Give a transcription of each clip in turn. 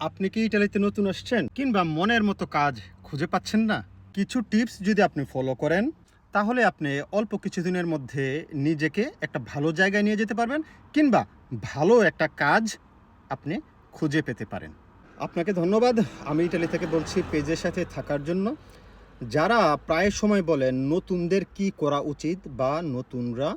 আপনি কি ইটালিতে নতুন আসছেন কিংবা মনের মতো কাজ খুঁজে পাচ্ছেন না? কিছু টিপস যদি আপনি ফলো করেন তাহলে আপনি অল্প কিছুদিনের মধ্যে নিজেকে একটা ভালো জায়গায় নিয়ে যেতে পারবেন কিংবা ভালো একটা কাজ আপনি খুঁজে পেতে পারেন। আপনাকে ধন্যবাদ। আমি ইটালি থেকে বলছি পেজের সাথে থাকার জন্য। যারা প্রায় সময় বলেন নতুনদের কি করা উচিত বা নতুনরা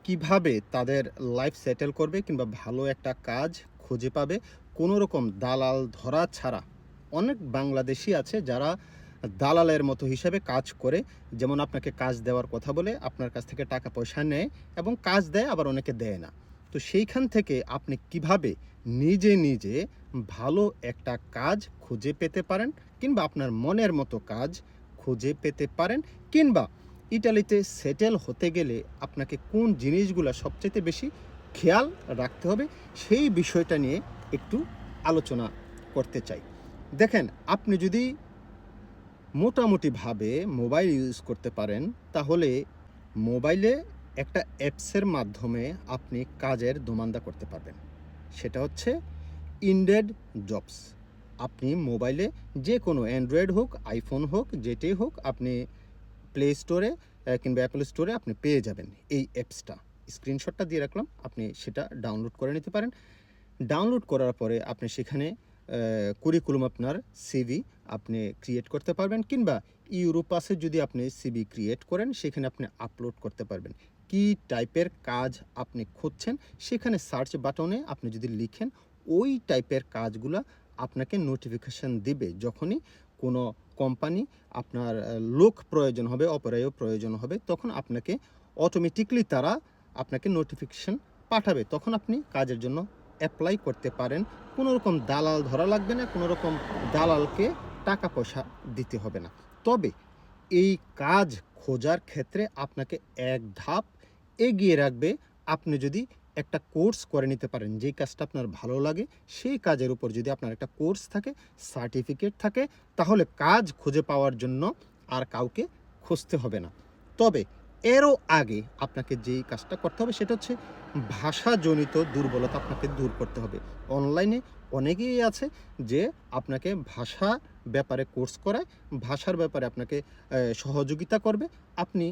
কিভাবে তাদের লাইফ সেটেল করবে কিংবা ভালো একটা কাজ খুঁজে পাবে কোনো রকম দালাল ধরা ছাড়া। অনেক বাংলাদেশি আছে যারা দালালের মতো হিসাবে কাজ করে, যেমন আপনাকে কাজ দেওয়ার কথা বলে আপনার কাছ থেকে টাকা পয়সা নেয় এবং কাজ দেয়, আবার অনেকে দেয় না। তো সেইখান থেকে আপনি কিভাবে নিজে নিজে ভালো একটা কাজ খুঁজে পেতে পারেন কিংবা আপনার মনের মতো কাজ খুঁজে পেতে পারেন, কিংবা ইটালিতে সেটেল হতে গেলে আপনাকে কোন জিনিসগুলো সবচেয়ে বেশি খেয়াল রাখতে হবে সেই বিষয়টা নিয়ে একটু আলোচনা করতে চাই। দেখেন, আপনি যদি মোটামুটিভাবে মোবাইল ইউজ করতে পারেন তাহলে মোবাইলে একটা অ্যাপসের মাধ্যমে আপনি কাজের দোমান্দা করতে পারবেন। সেটা হচ্ছে ইনডেড জবস। আপনি মোবাইলে যে কোনো অ্যান্ড্রয়েড হোক, আইফোন হোক, যেটাই হোক, আপনি প্লে স্টোরে কিংবা অ্যাপল স্টোরে আপনি পেয়ে যাবেন এই অ্যাপসটা। স্ক্রিনশটটা দিয়ে রাখলাম, আপনি সেটা ডাউনলোড করে নিতে পারেন। ডাউনলোড করার পরে আপনি সেখানে কুরিকুলাম, আপনার সিভি আপনি ক্রিয়েট করতে পারবেন, কিংবা ইউরোপাসে যদি আপনি সিভি ক্রিয়েট করেন সেখানে আপনি আপলোড করতে পারবেন। কি টাইপের কাজ আপনি খুঁজছেন সেখানে সার্চ বাটনে আপনি যদি লিখেন, ওই টাইপের কাজগুলো আপনাকে নোটিফিকেশান দিবে। যখনই কোনো কোম্পানি আপনার লোক প্রয়োজন হবে, অপরায়ও প্রয়োজন হবে, তখন আপনাকে অটোমেটিকলি তারা আপনাকে নোটিফিকেশান পাঠাবে। তখন আপনি কাজের জন্য অ্যাপ্লাই করতে পারেন। কোনো রকম দালাল ধরা লাগবে না, কোনো রকম দালালকে টাকা পয়সা দিতে হবে না। তবে এই কাজ খোঁজার ক্ষেত্রে আপনাকে এক ধাপ এগিয়ে রাখবে আপনি যদি একটা কোর্স করে নিতে পারেন। যেই কাজটা আপনার ভালো লাগে সেই কাজের উপর যদি আপনার একটা কোর্স থাকে, সার্টিফিকেট থাকে, তাহলে কাজ খুঁজে পাওয়ার জন্য আর কাউকে খুঁজতে হবে না। তবে এরও আগে আপনাকে যেই কাজটা করতে হবে সেটা হচ্ছে ভাষাজনিত দুর্বলতা আপনাকে দূর করতে হবে। অনলাইনে অনেকেই আছে যে আপনাকে ভাষা ব্যাপারে কোর্স করায়, ভাষার ব্যাপারে আপনাকে সহযোগিতা করবে। আপনি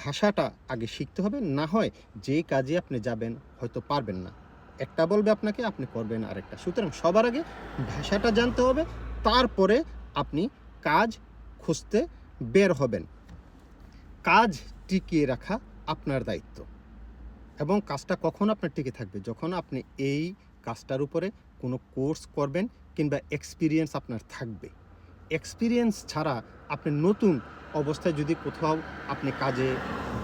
ভাষাটা আগে শিখতে হবে, না হয় যে কাজে আপনি যাবেন হয়তো পারবেন না। একটা বলবে আপনাকে, আপনি করবেন আরেকটা। সুতরাং সবার আগে ভাষাটা জানতে হবে, তারপরে আপনি কাজ খুঁজতে বের হবেন। কাজ টিকিয়ে রাখা আপনার দায়িত্ব, এবং কাজটা কখন আপনার টিকে থাকবে? যখন আপনি এই কাজটার উপরে কোনো কোর্স করবেন কিংবা এক্সপিরিয়েন্স আপনার থাকবে। এক্সপিরিয়েন্স ছাড়া আপনি নতুন অবস্থায় যদি কোথাও আপনি কাজে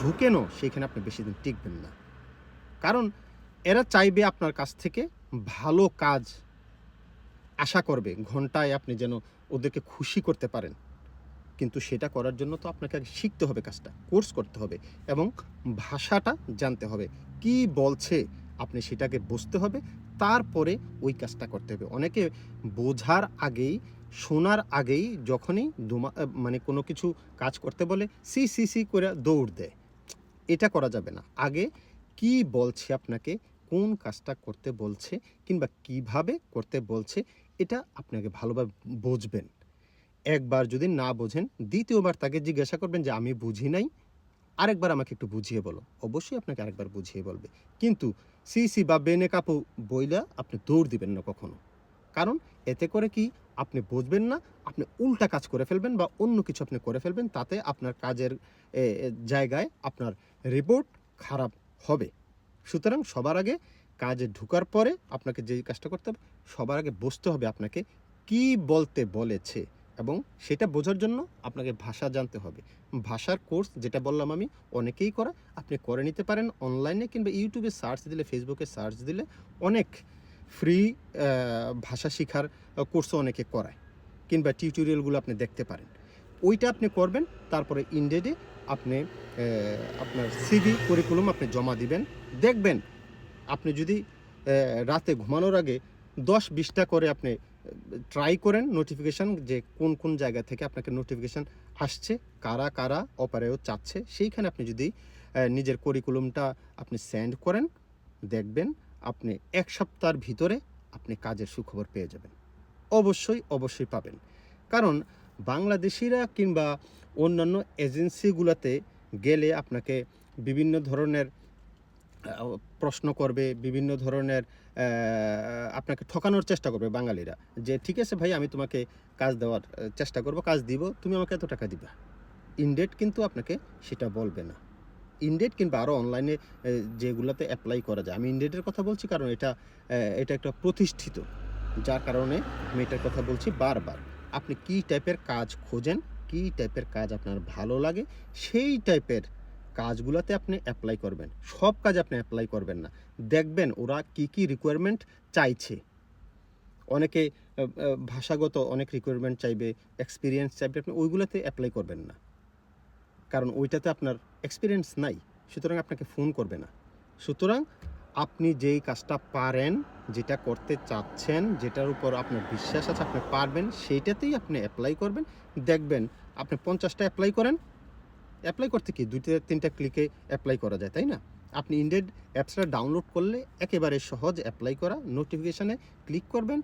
ঢুকেনও, সেখানে আপনি বেশি দিন টিকবেন না। কারণ এরা চাইবে আপনার কাছ থেকে ভালো কাজ আশা করবে, ঘন্টায় আপনি যেন ওদেরকে খুশি করতে পারেন। কিন্তু সেটা করার জন্য তো আপনাকে আগে শিখতে হবে, কাজটা কোর্স করতে হবে এবং ভাষাটা জানতে হবে। কি বলছে আপনি সেটাকে বুঝতে হবে, তারপরে ওই কাজটা করতে হবে। অনেকে বোঝার আগেই, শোনার আগেই যখনই মানে কোনো কিছু কাজ করতে বলে সি সি সি করে দৌড় দেয়। এটা করা যাবে না। আগে কি বলছে আপনাকে, কোন কাজটা করতে বলছে কিংবা কিভাবে করতে বলছে, এটা আপনাকে ভালোভাবে বুঝবেন। একবার যদি না বোঝেন, দ্বিতীয়বার তাকে জিজ্ঞাসা করবেন যে আমি বুঝি নাই, আরেকবার আমাকে একটু বুঝিয়ে বলো। অবশ্যই আপনাকে আরেকবার বুঝিয়ে বলবে। কিন্তু সি সি বা বেনে কাপু বইলা আপনি দৌড় দিবেন না কখনো। কারণ এতে করে কি, আপনি বুঝবেন না, আপনি উল্টা কাজ করে ফেলবেন বা অন্য কিছু আপনি করে ফেলবেন, তাতে আপনার কাজের জায়গায় আপনার রিপোর্ট খারাপ হবে। সুতরাং সবার আগে কাজে ঢোকার পরে আপনাকে যেই কাজটা করতে হবে, সবার আগে বুঝতে হবে আপনাকে কি বলতে বলেছে, এবং সেটা বোঝার জন্য আপনাকে ভাষা জানতে হবে। ভাষার কোর্স যেটা বললাম আমি, অনেকেই করে, আপনি করে নিতে পারেন অনলাইনে, কিংবা ইউটিউবে সার্চ দিলে, ফেসবুকে সার্চ দিলে অনেক ফ্রি ভাষা শেখার কোর্সও অনেকে করায়, কিংবা টিউটোরিয়ালগুলো আপনি দেখতে পারেন। ওইটা আপনি করবেন। তারপরে ইনডেডে আপনি আপনার সিভি কারিকুলাম আপনি জমা দিবেন। দেখবেন আপনি যদি রাতে ঘুমানোর আগে 10-20টা করে আপনি ট্রাই করেন নোটিফিকেশান, যে কোন কোন জায়গা থেকে আপনাকে নোটিফিকেশান আসছে, কারা কারা অপারেও চাচ্ছে, সেইখানে আপনি যদি নিজের কারিকুলামটা আপনি সেন্ড করেন, দেখবেন আপনি 1 সপ্তাহের ভিতরে আপনি কাজের সুখবর পেয়ে যাবেন। অবশ্যই পাবেন। কারণ বাংলাদেশিরা কিংবা অন্যান্য এজেন্সিগুলোতে গেলে আপনাকে বিভিন্ন ধরনের প্রশ্ন করবে, বিভিন্ন ধরনের আপনাকে ঠকানোর চেষ্টা করবে বাঙালিরা। যে ঠিক আছে ভাই, আমি তোমাকে কাজ দেওয়ার চেষ্টা করব, কাজ দিব, তুমি আমাকে এত টাকা দিবা। ইনডেড কিন্তু আপনাকে সেটা বলবে না। ইনডেড কিংবা আরও অনলাইনে যেগুলোতে অ্যাপ্লাই করা যায়, আমি ইনডেডের কথা বলছি কারণ এটা একটা প্রতিষ্ঠিত, যার কারণে আমি এটার কথা বলছি বারবার। আপনি কী টাইপের কাজ খোঁজেন, কী টাইপের কাজ আপনার ভালো লাগে, সেই টাইপের কাজগুলোতে আপনি অ্যাপ্লাই করবেন। সব কাজ আপনি অ্যাপ্লাই করবেন না। দেখবেন ওরা কী রিকোয়ারমেন্ট চাইছে। অনেকে ভাষাগত অনেক রিকোয়ারমেন্ট চাইবে, এক্সপিরিয়েন্স চাইবে, আপনি ওইগুলোতে অ্যাপ্লাই করবেন না, কারণ ওইটাতে আপনার এক্সপিরিয়েন্স নাই, সুতরাং আপনাকে ফোন করবে না। সুতরাং আপনি যেই কাজটা পারেন, যেটা করতে চাচ্ছেন, যেটার উপর আপনার বিশ্বাস আছে আপনি পারবেন, সেইটাতেই আপনি অ্যাপ্লাই করবেন। দেখবেন আপনি 50টা অ্যাপ্লাই করেন, অ্যাপ্লাই করতে কি 2-3টা ক্লিকে অ্যাপ্লাই করা যায়, তাই না? আপনি ইনডেড অ্যাপসটা ডাউনলোড করলে একেবারে সহজ অ্যাপ্লাই করা। নোটিফিকেশানে ক্লিক করবেন,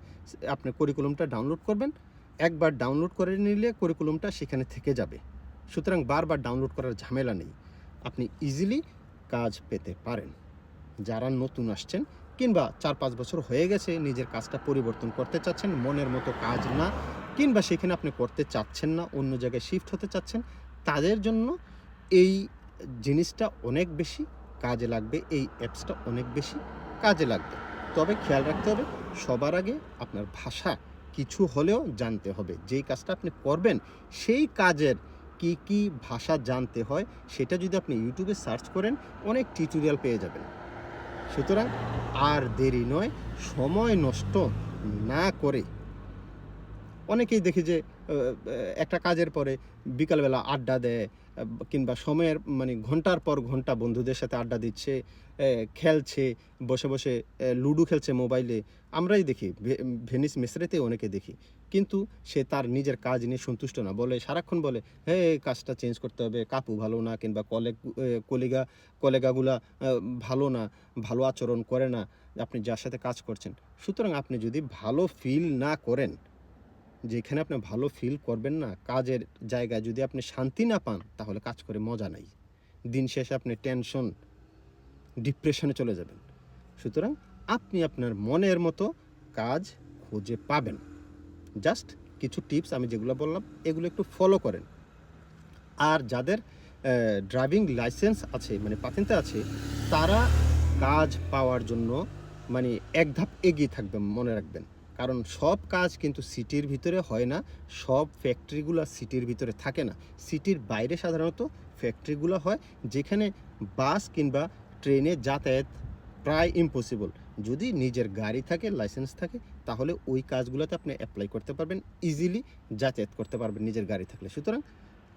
আপনি কারিকুলামটা ডাউনলোড করবেন। একবার ডাউনলোড করে নিলে কারিকুলামটা সেখানে থেকে যাবে। সুতরাং বারবার ডাউনলোড করার ঝামেলা নেই, আপনি ইজিলি কাজ পেতে পারেন। যারা নতুন আসছেন কিংবা 4-5 বছর হয়ে গেছে, নিজের কাজটা পরিবর্তন করতে চাচ্ছেন, মনের মতো কাজ না, কিংবা সেখানে আপনি করতে চাচ্ছেন না, অন্য জায়গায় শিফট হতে চাচ্ছেন, তাদের জন্য এই জিনিসটা অনেক বেশি কাজে লাগবে, এই অ্যাপসটা অনেক বেশি কাজে লাগবে। তবে খেয়াল রাখতে হবে, সবার আগে আপনার ভাষা কিছু হলেও জানতে হবে। যেই কাজটা আপনি করবেন সেই কাজের কি ভাষা জানতে হয়, সেটা যদি আপনি ইউটিউবে সার্চ করেন অনেক টিউটোরিয়াল পেয়ে যাবেন। সুতরাং আর দেরি নয়, সময় নষ্ট না করে, অনেকেই দেখি যে একটা কাজের পরে বিকালবেলা আড্ডা দেয়, কিংবা সময়ের মানে ঘন্টার পর ঘন্টা বন্ধুদের সাথে আড্ডা দিচ্ছে, খেলছে, বসে লুডো খেলছে মোবাইলে। আমরাই দেখি, ভেনিস মেসরেতে অনেকে দেখি। কিন্তু সে তার নিজের কাজ নিয়ে সন্তুষ্ট না, বলে সারাক্ষণ বলে হ্যাঁ কাজটা চেঞ্জ করতে হবে, কাপু ভালো না, কিংবা কলিগাগুলা ভালো না, ভালো আচরণ করে না আপনি যার সাথে কাজ করছেন। সুতরাং আপনি যদি ভালো ফিল না করেন, যেখানে আপনি ভালো ফিল করবেন না, কাজের জায়গায় যদি আপনি শান্তি না পান, তাহলে কাজ করে মজা নাই। দিন শেষে আপনি টেনশন, ডিপ্রেশনে চলে যাবেন। সুতরাং আপনি আপনার মনের মতো কাজ খুঁজে পাবেন। জাস্ট কিছু টিপস আমি যেগুলো বললাম এগুলো একটু ফলো করেন। আর যাদের ড্রাইভিং লাইসেন্স আছে, মানে পাতেন্তে আছে, তারা কাজ পাওয়ার জন্য মানে এক ধাপ এগিয়ে থাকবেন, মনে রাখবেন। কারণ সব কাজ কিন্তু সিটির ভিতরে হয় না, সব ফ্যাক্টরিগুলো সিটির ভিতরে থাকে না। সিটির বাইরে সাধারণত ফ্যাক্টরিগুলো হয়, যেখানে বাস কিংবা ট্রেনে যাতায়াত প্রায় ইম্পসিবল। যদি নিজের গাড়ি থাকে, লাইসেন্স থাকে, তাহলে ওই কাজগুলোতে আপনি অ্যাপ্লাই করতে পারবেন, ইজিলি যাতায়াত করতে পারবেন নিজের গাড়ি থাকলে। সুতরাং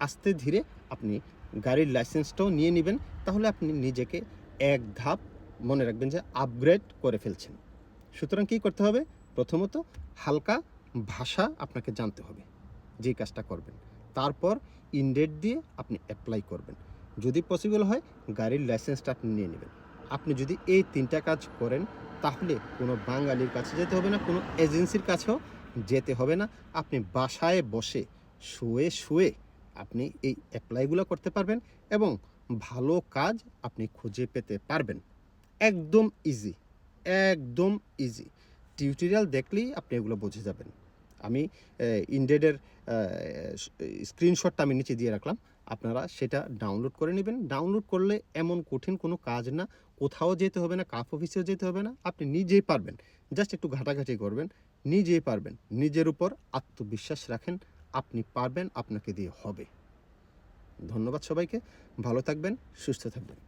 আস্তে ধীরে আপনি গাড়ির লাইসেন্সটাও নিয়ে নেবেন, তাহলে আপনি নিজেকে এক ধাপ, মনে রাখবেন যে আপগ্রেড করে ফেলছেন। সুতরাং কী করতে হবে? প্রথমত হালকা ভাষা আপনাকে জানতে হবে যেই কাজটা করবেন। তারপর ইনডেড দিয়ে আপনি অ্যাপ্লাই করবেন। যদি পসিবল হয় গাড়ির লাইসেন্সটা আপনি নিয়ে নেবেন। আপনি যদি এই 3টা কাজ করেন, তাহলে কোনো বাঙালির কাছে যেতে হবে না, কোনো এজেন্সির কাছেও যেতে হবে না। আপনি বাসায় বসে শুয়ে আপনি এই অ্যাপ্লাইগুলো করতে পারবেন এবং ভালো কাজ আপনি খুঁজে পেতে পারবেন। একদম ইজি, একদম ইজি। টিউটোরিয়াল দেখলেই আপনি এগুলো বুঝে যাবেন। আমি ইনডেডের স্ক্রিনশটটা আমি নিচে দিয়ে রাখলাম, আপনারা সেটা ডাউনলোড করে নেবেন। ডাউনলোড করলে এমন কঠিন কোনো কাজ না, কোথাও যেতে হবে না, কাফ অফিসেও যেতে হবে না, আপনি নিজেই পারবেন। জাস্ট একটু ঘাটাঘাটি করবেন, নিজেই পারবেন। নিজের উপর আত্মবিশ্বাস রাখেন, আপনি পারবেন, আপনাকে দিয়ে হবে। ধন্যবাদ সবাইকে, ভালো থাকবেন, সুস্থ থাকবেন।